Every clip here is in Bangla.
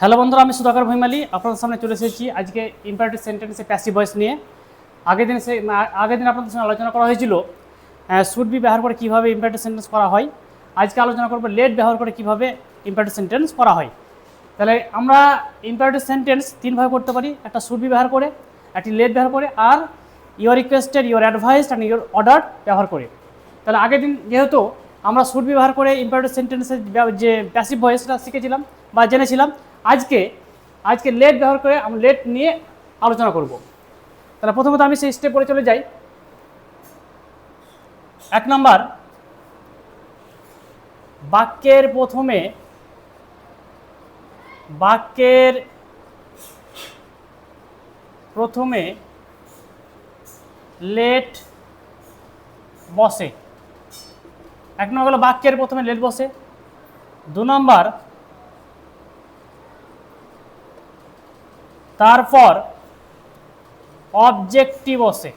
হ্যালো বন্ধুরা, আমি সুধাকর ভৈমালী আপনাদের সামনে চলে এসেছি আজকে ইম্পারেটিভ সেন্টেন্সে প্যাসিভ ভয়েস নিয়ে। আগের দিন আপনাদের সঙ্গে আলোচনা করা হয়েছিল শুড বি ব্যবহার করে কীভাবে ইম্পারেটিভ সেন্টেন্স করা হয়। আজকে আলোচনা করব লেট ব্যবহার করে কীভাবে ইম্পারেটিভ সেন্টেন্স করা হয়। তাহলে আমরা ইম্পারেটিভ সেন্টেন্স তিনভাবে করতে পারি, একটা শুড বি ব্যবহার করে, একটি লেট ব্যবহার করে, আর your requested, your advised and your order ব্যবহার করে। তাহলে আগের দিন যেহেতু আমরা শুড বি ব্যবহার করে ইম্পারেটিভ সেন্টেন্সের যে প্যাসিভ ভয়েসটা শিখেছিলাম বা জেনেছিলাম, আজকে লেট ব্যবহার করে আমরা লেট নিয়ে আলোচনা করব। তাহলে প্রথমত আমি সেই স্টেপ করে চলে যাই। 1 নম্বর, বাক্যের প্রথমে লেট বসে। 1 নম্বর হলো বাক্যের প্রথমে লেট বসে। 2 নম্বর, তারপর অবজেক্টিভ বসে।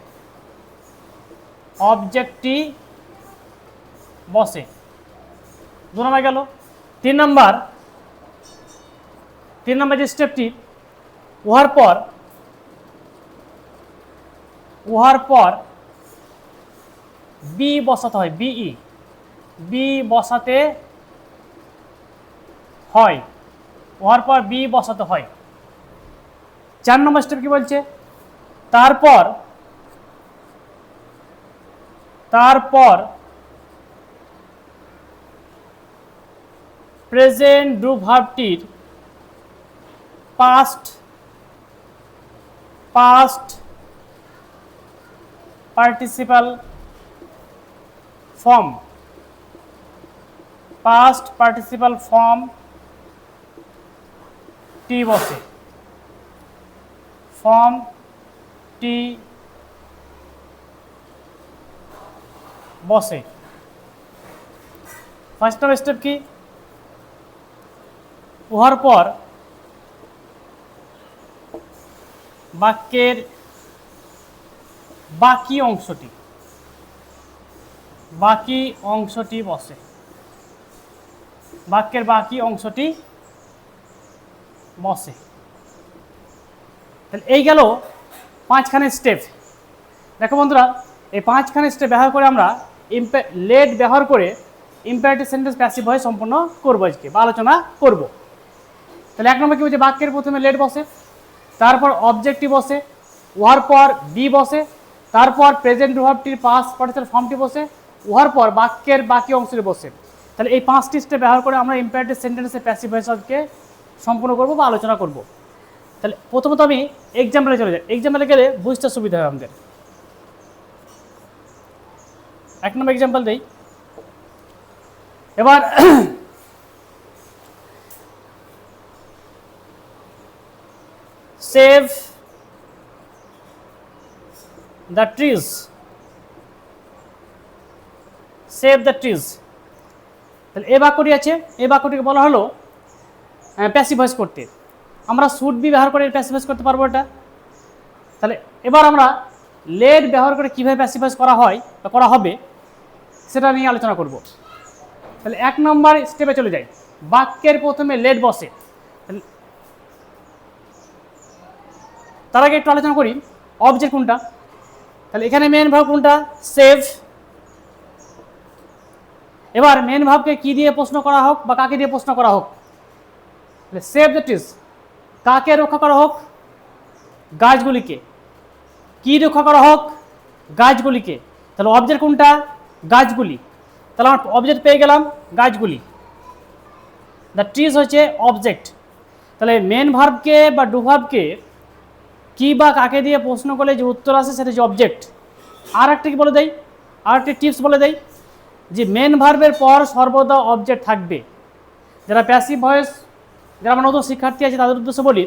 2 নম্বর গেল। 3 নম্বর যে স্টেপটি, উহার পর বি বসাতে হয়, বি বসাতে হয়, উহার পর বি বসাতে হয়। 4 নম্বর স্টেপ কি বলছে, তারপর প্রেজেন্ট ডু ভার্বটির পাস্ট পার্টিসিপাল ফর্ম টি বসে। ফার্স্ট নম্বর স্টেপ কি, উহার পর বাক্যের বাকি অংশটি বসে। তাহলে এই গেল 5খানি স্টেপ। দেখো বন্ধুরা, এই 5খানি স্টেপ ব্যবহার করে আমরা লেট ব্যবহার করে ইম্পারেটিভ সেন্টেন্স প্যাসিভ ভয়েস সম্পূর্ণ করবো আজকে বা আলোচনা করব। তাহলে 1 নম্বর কি বলছে, বাক্যের প্রথমে লেট বসে, তারপর অবজেক্টিভ বসে, উহার পর বি বসে, তারপর প্রেজেন্ট ভার্বটির পাস্ট পার্টিসিপাল ফর্মটি বসে, উহার পর বাক্যের বাকি অংশটি বসে। তাহলে এই 5টি স্টেপ ব্যবহার করে আমরা ইম্পারেটিভ সেন্টেন্সের প্যাসিভ ভয়েস আজকে সম্পূর্ণ করব বা আলোচনা করব। তাহলে প্রথমত আমি এক্সাম্পলে চলে যাই, এক্সাম্পলে গেলে বুঝতে সুবিধা হবে আমাদের। 1 নম্বর এক্সাম্পল দেই। এবার সেভ দ্য ট্রিজ। তাহলে এই বাক্যটি আছে, এই বাক্যটিকে বলা হলো প্যাসিভ ভয়েস করতে। আমরা শুড বি ব্যবহার করে প্যাসিভ ভয়েস করতে পারবো এটা। তাহলে এবার আমরা লেট ব্যবহার করে কীভাবে প্যাসিভ ভয়েস করা হয় বা করা হবে সেটা নিয়ে আলোচনা করব। তাহলে 1 নম্বর স্টেপে চলে যাই, বাক্যের প্রথমে লেট বসে। তার আগে একটু আলোচনা করি অবজেক্ট কোনটা। তাহলে এখানে মেন ভার্ব কোনটা, সেভ। এবার মেন ভার্বকে কি দিয়ে প্রশ্ন করা হোক বা কাকে দিয়ে প্রশ্ন করা হোক, সেভ দ্য ট্রিজ, কাকে রক্ষা করা হোক, গাছগুলিকে। কি রক্ষা করা হোক, গাছগুলিকে। তাহলে অবজেক্ট কোনটা, গাছগুলি। তাহলে আমরা অবজেক্ট পেয়ে গেলাম গাছগুলি, দ্য ট্রিজ হচ্ছে অবজেক্ট। তাহলে মেন ভার্বকে বা ডু ভার্বকে কি বা কাকে দিয়ে প্রশ্ন করলে যে উত্তর আসে সেটা হচ্ছে অবজেক্ট। আর একটা কি বলে দেয়, আর একটি টিপস বলে দেয় যে মেন ভার্বের পর সর্বদা অবজেক্ট থাকবে। যারা প্যাসিভ ভয়েস, যারা আমার নতুন শিক্ষার্থী আছে তাদের উদ্দেশ্যে বলি,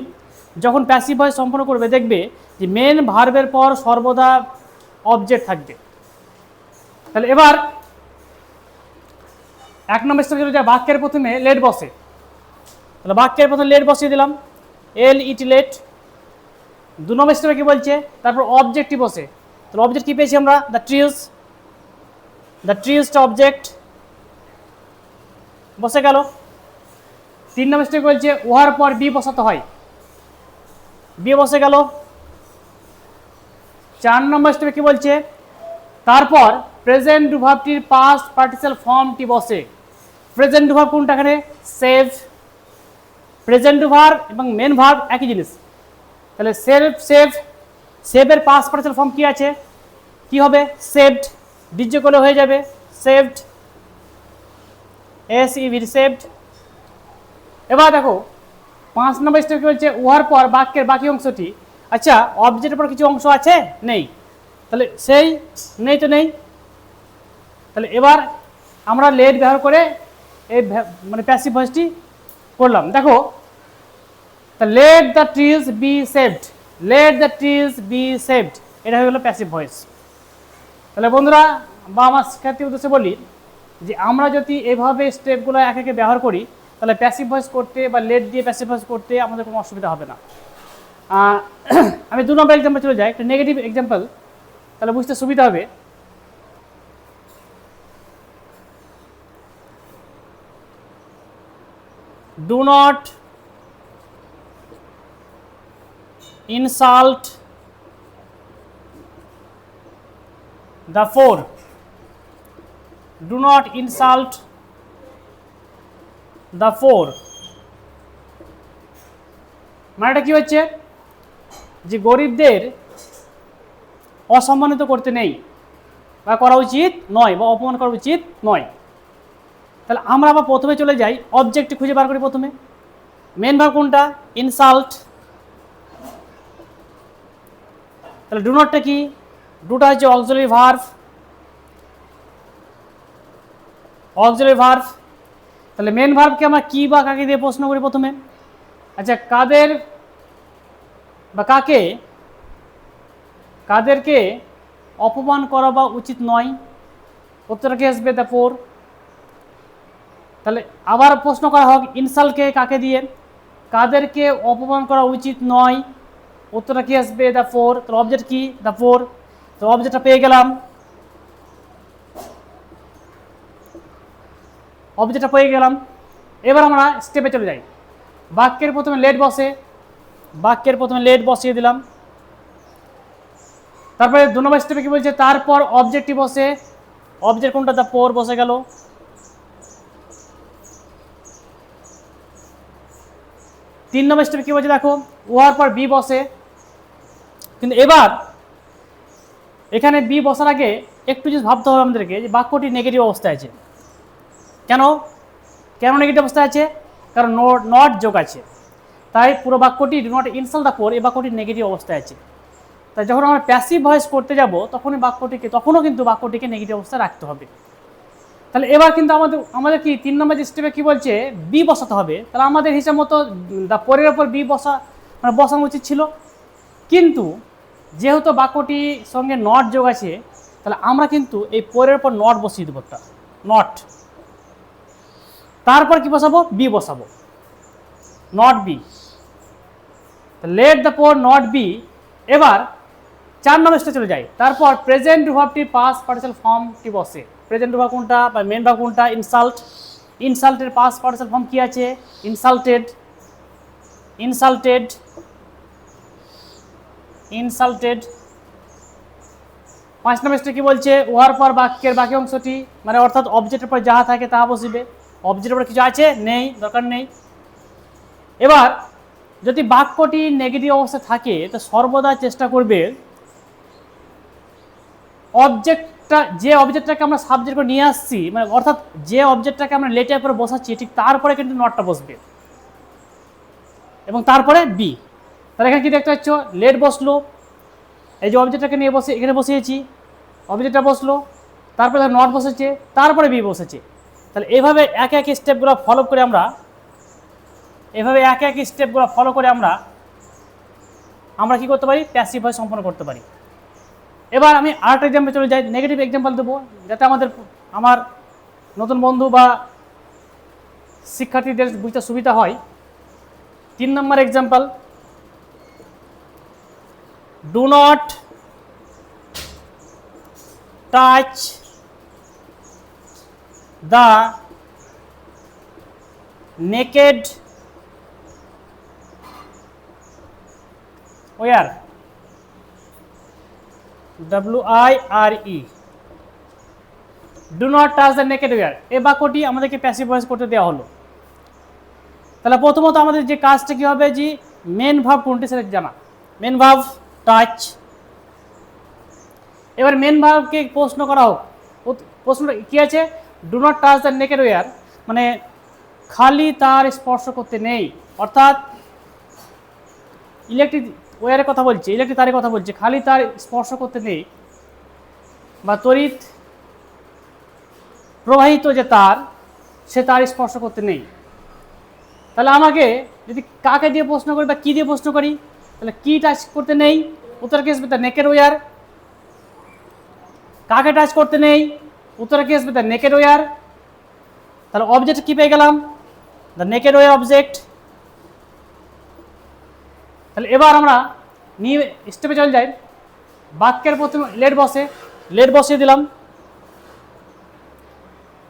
যখন প্যাসিভ ভয়েস সম্পন্ন করবে দেখবে যে মেন ভার্বের পর সর্বদা অবজেক্ট থাকবে। তাহলে এবার 1 নম্বর স্টেপে চলে যায়, বাক্যের প্রথমে লেট বসে। তাহলে বাক্যের প্রথমে লেট বসিয়ে দিলাম, লেট। 2 নম্বর স্টেপে কি বলছে, তারপর অবজেক্টটি বসে। তাহলে অবজেক্ট কি পেয়েছি আমরা, দ্য ট্রিজটা অবজেক্ট বসে গেল। 3 নম্বর স্টেপ বলছে উহার পর বি বসাতে হয়, বি বসে গেল। 4 নম্বর স্টেপে কি বলছে, তারপর প্রেজেন্ট ভার্বটির পাস্ট পার্টিসিপাল ফর্মটি বসে। প্রেজেন্ট ভার্ব কোনটা এখানে, সেভ। প্রেজেন্ট ভার্ব এবং মেন ভার্ব একই জিনিস, তাহলে সেভের পাস্ট পার্টিসিপাল ফর্ম কি আছে, কি হবে, সেভড। ডিজ করলে হয়ে যাবে সেভড, সেভড। এবার দেখো 5 নম্বর স্টেপ কি বলছে, উহার পর বাক্যের বাকি অংশটি, আচ্ছা অবজেক্টের পর কিছু অংশ আছে নেই, তাহলে সেই নেই তো নেই, তাহলে এবার আমরা লেট ব্যবহার করে এই মানে প্যাসিভ ভয়েসটি করলাম। দেখো, let the trees be saved, let the trees be saved, এটা হয়ে গেল প্যাসিভ ভয়েস। তাহলে বন্ধুরা বা আমার শিক্ষার্থীর উদ্দেশ্যে বলি যে আমরা যদি এভাবে স্টেপগুলো এক একে ব্যবহার করি, তাহলে প্যাসিভ ভয়েস করতে বা লেট দিয়ে প্যাসিভ ভয়েস করতে আমাদের কোনো অসুবিধা হবে না। আমি 2 নম্বর এক্সাম্পল চলে যাই, একটা নেগেটিভ এক্সাম্পল, তাহলে বুঝতে সুবিধা হবে। Do not insult the four, do not insult the four। মানেটা কি হচ্ছে, যে গরিবদের অসম্মানিত করতে নেই বা করা উচিত নয় বা অপমান করা উচিত নয়। তাহলে আমরা আবার প্রথমে চলে যাই, অবজেক্ট খুঁজে বার করি প্রথমে। মেন ভার্ব কোনটা, ইনসাল্ট। তাহলে ডু নটটা কি, ডুটা হচ্ছে অক্সিলারি ভার্ব, অক্সিলারি ভার্ব। তাহলে মেন ভার্বকে আমরা কি বা কাকে দিয়ে প্রশ্ন করি প্রথমে, আচ্ছা কাদের বা কাকে, কাদেরকে অপমান করা বা উচিত নয়, উত্তরটা কি আসবে, দ্য ফোর। তাহলে আবার প্রশ্ন করা হোক, ইনসাল্টকে কাকে দিয়ে, কাদেরকে অপমান করা উচিত নয়, উত্তরটা কি আসবে, দ্য ফোর। তাহলে অবজেক্ট কি, দ্য ফোর। তো অবজেক্টটা পেয়ে গেলাম, অবজেক্টটা পেয়ে গেলাম। এবার আমরা স্টেপে চলে যাই। বাক্যের প্রথমে লেট বসে, বাক্যের প্রথমে লেট বসিয়ে দিলাম। তারপরে 2 নম্বর স্টেপে কি বলছে, তারপর অবজেক্টটি বসে, অবজেক্ট কোনটা, দ্য ফোর বসে গেল। 3 নম্বর স্টেপে কি বলছে, দেখো উহার পর বি বসে। কিন্তু এবার এখানে বি বসার আগে একটু যদি ভাবতে হবে আমাদেরকে যে বাক্যটি নেগেটিভ অবস্থায় আছে। কেন, কেন নেগেটিভ অবস্থায় আছে, কারণ নট যোগ আছে, তাই পুরো বাক্যটি do not insult the poor, এই বাক্যটি নেগেটিভ অবস্থায় আছে। তাই যখন আমরা প্যাসিভ ভয়েস করতে যাব তখনও কিন্তু বাক্যটিকে নেগেটিভ অবস্থায় রাখতে হবে। তাহলে এবার কিন্তু আমাদের কি 3 নম্বর স্টেপে কি বলছে, বি বসাতে হবে। তাহলে আমাদের হিসাব মতো দ্য পোরের ওপর বি বসানো উচিত ছিল, কিন্তু যেহেতু বাক্যটির সঙ্গে নট যোগ আছে, তাহলে আমরা কিন্তু এই পোরের ওপর নট বসিয়ে দেবো, একটা নট। তারপর কি বসাবো, বি বসাবো, not be. Let the poor not be. এবার 4 নম্বর স্টেপে চলে যাই। তারপর প্রেজেন্ট ভার্বটির পাস্ট পার্টিসিপাল ফর্মটি বসে। প্রেজেন্ট ভার্ব কোনটা বা মেন ভার্ব কোনটা, ইনসাল্ট। ইনসাল্টের পাস্ট পার্টিসিপাল ফর্ম কি আছে, ইনসাল্টেড, ইনসাল্টেড, ইনসাল্টেড। 5 নম্বর স্টেপে কি বলছে, উহার পর বাক্যের বাকি অংশটি, মানে অর্থাৎ অবজেক্টের পর যাহা থাকে তাহা বসিবে। অবজেক্টের পর কিছু আছে নেই, দরকার নেই। এবার যদি বাক্যটি নেগেটিভ অবস্থায় থাকে তো সর্বদা চেষ্টা করবে যে অবজেক্টটাকে আমরা সাবজেক্ট করে নিয়ে আসছি, মানে অর্থাৎ যে অবজেক্টটাকে আমরা লেটার করে বসাচ্ছি ঠিক তারপরে কিন্তু নটটা বসবে এবং তারপরে বি। তাহলে এখানে কি দেখতে পাচ্ছ, লেট বসলো, এই যে অবজেক্টটাকে নিয়ে বসে এখানে বসিয়েছি, অবজেক্টটা বসলো, তারপরে নট বসেছে, তারপরে বি বসেছে। তাহলে এইভাবে এক এক স্টেপগুলো ফলো করে আমরা আমরা কি করতে পারি, প্যাসিভ ভয়েস সম্পন্ন করতে পারি। এবার আমি আরেকটা এক্সাম্পল চলে যাই, নেগেটিভ এক্সাম্পল দেবো যাতে আমার নতুন বন্ধু বা শিক্ষার্থীদের বুঝতে সুবিধা হয়। 3 number example, do not touch the naked wire, WIRE, do not touch the naked wire, এই বাক্যটি আমাদেরকে প্যাসিভ ভয়েস করতে দেওয়া হলো। তাহলে প্রথমত আমাদের যে কাজটা কি হবে, যে মেন ভার্ব কোনটি সেটা জানা। Main verb touch. এবার মেন ভার্বকে প্রশ্ন করা হোক। প্রশ্নটা কি আছে, do not touch the naked wire, মানে খালি তার স্পর্শ করতে নেই, অর্থাৎ ইলেকট্রিক ওয়্যারের কথা বলছে, ইলেকট্রিক তারের কথা বলছে, খালি তার স্পর্শ করতে নেই, বা তড়িৎ প্রবাহিত যে তার, সে তার স্পর্শ করতে নেই। তাহলে আমাকে যদি কাকে দিয়ে প্রশ্ন করি বা কী দিয়ে প্রশ্ন করি, তাহলে কি টাচ করতে নেই, উত্তর কি আসবে, দ্য নেকেড ওয়্যার। কাকে টাচ করতে নেই, উত্তর কি আসবে, দ্য নেকেড ওয়্যার। তাহলে অবজেক্ট কি পেয়ে গেলাম, দ্য নেকেড ওয়্যার অবজেক্ট। তাহলে এবার আমরা নিয়ে স্টেপে চলে যাই। বাক্যের প্রথমে লেট বসে, লেট বসিয়ে দিলাম।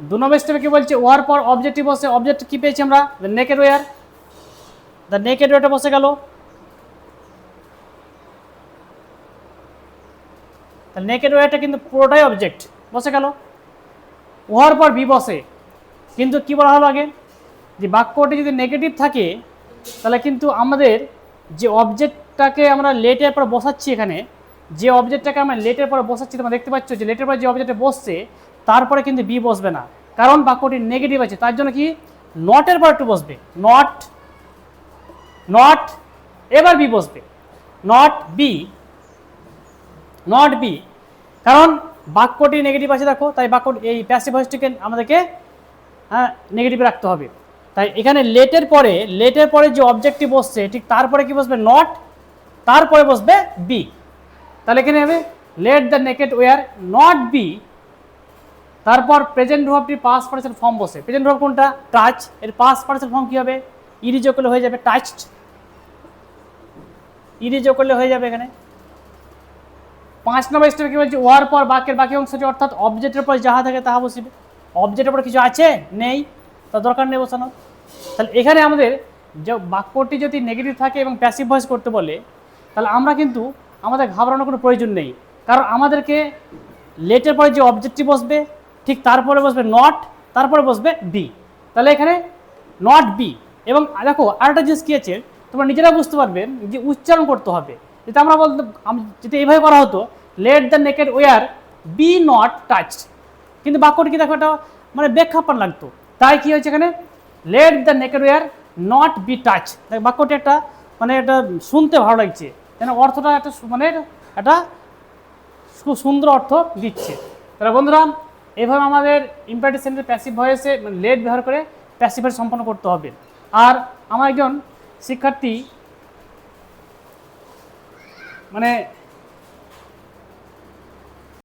2 নম্বর স্টেপে কি বলছে, ওয়ার পর অবজেক্টিভ বসে, অবজেক্ট কি পেয়েছি আমরা, the naked wire. The naked ওয়্যারটা বসে গেল। তাহলে নেকেড ওয়্যারটা কিন্তু পুরোটাই অবজেক্ট, বসে গেল। ওয়ার পর বি বসে, কিন্তু কি বলা হলো আগে, যে বাক্যটি যদি নেগেটিভ থাকে তাহলে কিন্তু আমাদের যে অবজেক্টটাকে আমরা লেটের পর বসাচ্ছি, এখানে যে অবজেক্টটাকে আমরা লেটের পর বসাচ্ছি, তোমরা দেখতে পাচ্ছ যে লেটের পর যে অবজেক্টে বসছে তারপরে কিন্তু বি বসবে না, কারণ বাক্যটি নেগেটিভ আছে। তার জন্য কি নটের পর একটু বসবে, নট, নট, এবার বি বসবে, নট বি, নট বি, কারণ বাক্যটি নেগেটিভ আছে দেখো, তাই বাক্য এই প্যাসিভ ভয়েসটিকে আমাদেরকে নেগেটিভে রাখতে হবে। তাই এখানে লেটের পরে যে অবজেক্টটি বসছে ঠিক তারপরে কি বসবে, নট, তারপরে বসবে বি। তাহলে এখানে হবে let the naked wire not be, তারপর প্রেজেন্ট ভার্বটি পাস্ট পার্টিসিপল ফর্ম বসে। প্রেজেন্ট ভার্ব কোনটা, টাচ, এর পাস্ট পার্টিসিপল ফর্ম কি হবে, ইডি যোগ করলে হয়ে যাবে টাচড, ইডি যোগ করলে হয়ে যাবে এখানে। 5 নম্বর স্টেপে কি বলছে, ওয়ার পর বাক্যের বাকি অংশটি, অর্থাৎ অবজেক্টের পর যাহা থাকে তাহা বসিবে। অবজেক্টের পর কিছু আছে, নেই, তার দরকার নেই বসানো। তাহলে এখানে আমাদের যে বাক্যটি যদি নেগেটিভ থাকে এবং প্যাসিভ ভয়েস করতে বলে, তাহলে আমরা কিন্তু আমাদের ঘাবড়ানোর কোনো প্রয়োজন নেই, কারণ আমাদেরকে লেটের পরে যে অবজেক্টটি বসবে ঠিক তারপরে বসবে নট, তারপরে বসবে বি। তাহলে এখানে নট বি। এবং দেখো আরেকটা জিনিস কী আছে, তোমরা নিজেরা বুঝতে পারবেন যে উচ্চারণ করতে হবে। যদি আমরা বলতে, যদি এইভাবে করা হতো, let the naked wire be not touched, কিন্তু বাক্যটি কি দেখো, এটা মানে ব্যাখ্যাপন লাগতো। তাই কি হয়েছে এখানে, let the naked wire not be touch. বাক্যটি একটা মানে এটা শুনতে ভালো লাগছে, যেন অর্থটা একটা মানে একটা খুব সুন্দর অর্থ দিচ্ছে। তাহলে বন্ধুরা, এভাবে আমাদের ইম্পারেটিভ সেন্টেন্স প্যাসিভ ভয়েসে মানে লেট ব্যবহার করে প্যাসিভ ভয়েস সম্পন্ন করতে হবে। আর আমার একজন শিক্ষার্থী মানে